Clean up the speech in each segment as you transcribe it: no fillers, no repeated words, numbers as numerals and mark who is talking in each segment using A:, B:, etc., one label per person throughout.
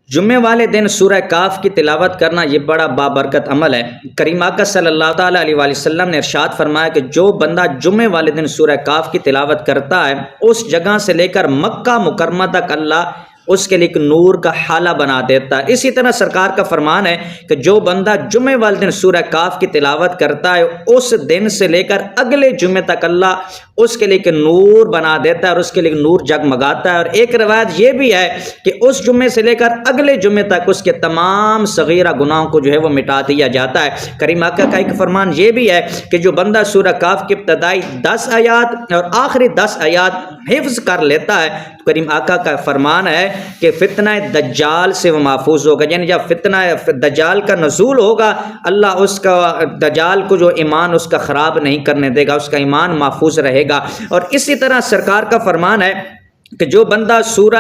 A: جمعے والے دن سورہ کاف کی تلاوت کرنا یہ بڑا بابرکت عمل ہے۔ کریم آقا صلی اللہ تعالیٰ علیہ وآلہ وسلم نے ارشاد فرمایا کہ جو بندہ جمعے والے دن سورہ کاف کی تلاوت کرتا ہے اس جگہ سے لے کر مکہ مکرمہ تک اللہ اس کے لیے ایک نور کا حالہ بنا دیتا ہے۔ اسی طرح سرکار کا فرمان ہے کہ جو بندہ جمعے والے دن سورہ کاف کی تلاوت کرتا ہے اس دن سے لے کر اگلے جمعے تک اللہ اس کے لیے ایک نور بنا دیتا ہے اور اس کے لیے نور جگمگاتا ہے۔ اور ایک روایت یہ بھی ہے کہ اس جمعے سے لے کر اگلے جمعے تک اس کے تمام صغیرہ گناہوں کو جو ہے وہ مٹا دیا جاتا ہے۔ کریم آقا کا ایک فرمان یہ بھی ہے کہ جو بندہ سورہ کاف کی ابتدائی 10 آیات اور آخری 10 آیات حفظ کر لیتا ہے، کریم آقا کا فرمان ہے کہ فتنہ دجال سے وہ محفوظ ہوگا۔ یعنی جب فتنہ دجال کا نزول ہوگا اللہ اس کا دجال کو جو ایمان اس کا خراب نہیں کرنے دے گا، اس کا ایمان محفوظ رہے گا۔ اور اسی طرح سرکار کا فرمان ہے کہ جو بندہ سورہ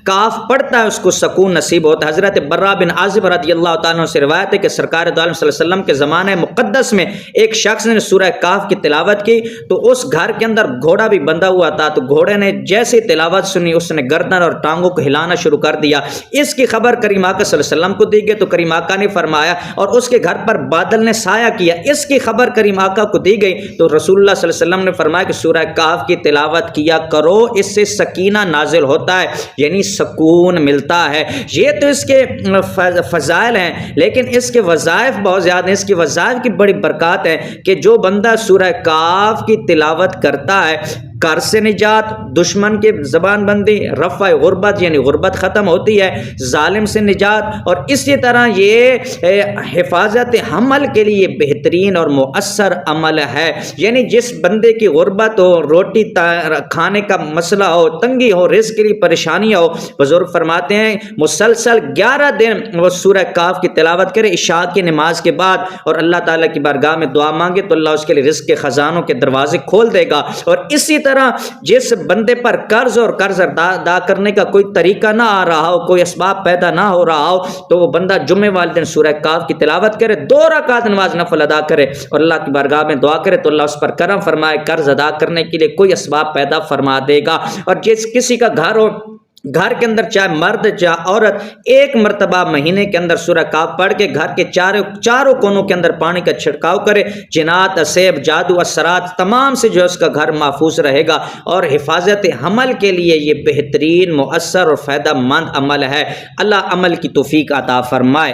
A: کاف پڑھتا ہے اس کو سکون نصیب ہوتا ہے۔ حضرت برا بن عازب رضی اللہ تعالیٰ عنہ سے روایت ہے کہ سرکار دو عالم صلی اللہ علیہ وسلم کے زمانے مقدس میں ایک شخص نے سورہ کاف کی تلاوت کی تو اس گھر کے اندر گھوڑا بھی بندھا ہوا تھا، تو گھوڑے نے جیسے تلاوت سنی اس نے گردن اور ٹانگوں کو ہلانا شروع کر دیا۔ اس کی خبر کریم آقا صلی اللہ علیہ وسلم کو دی گئی تو کریم آقا نے فرمایا اور اس کے گھر پر بادل نے سایہ کیا۔ اس کی خبر کریم آقا کو دی گئی تو رسول اللہ صلی اللہ علیہ وسلم نے فرمایا کہ سورہ کاف کی تلاوت کیا کرو، اس سے سکینہ نازل ہوتا ہے، یعنی سکون ملتا ہے۔ یہ تو اس کے فضائل ہیں، لیکن اس کے وظائف بہت زیادہ ہیں۔ اس کی وظائف کی بڑی برکات ہے کہ جو بندہ سورہ کاف کی تلاوت کرتا ہے کر سے نجات، دشمن کے زبان بندی، رفع غربت یعنی غربت ختم ہوتی ہے، ظالم سے نجات، اور اسی طرح یہ حفاظت حمل کے لیے بہترین اور مؤثر عمل ہے۔ یعنی جس بندے کی غربت ہو، روٹی کھانے کا مسئلہ ہو، تنگی ہو، رزق کے لیے پریشانی ہو، بزرگ فرماتے ہیں مسلسل 11 دن وہ سورہ کاف کی تلاوت کرے عشاء کی نماز کے بعد اور اللہ تعالیٰ کی بارگاہ میں دعا مانگے تو اللہ اس کے لیے رزق کے خزانوں کے دروازے کھول دے گا۔ اور اسی طرح جس بندے پر قرض اور قرض ادا کرنے کا کوئی طریقہ نہ آ رہا ہو، کوئی اسباب پیدا نہ ہو رہا ہو، تو وہ بندہ جمعے والے دن سورہ کاف کی تلاوت کرے، 2 رکعت نماز نفل ادا کرے اور اللہ کی بارگاہ میں دعا کرے تو اللہ اس پر کرم فرمائے، قرض ادا کرنے کے لیے کوئی اسباب پیدا فرما دے گا۔ اور جس کسی کا گھر ہو، گھر کے اندر چاہے مرد چاہے عورت ایک مرتبہ مہینے کے اندر سورہ کاف پڑھ کے گھر کے چاروں کونوں کے اندر پانی کا چھڑکاؤ کرے، جنات، اسیب، جادو، اثرات تمام سے جو اس کا گھر محفوظ رہے گا۔ اور حفاظت حمل کے لیے یہ بہترین، مؤثر اور فائدہ مند عمل ہے۔ اللہ عمل کی توفیق عطا فرمائے۔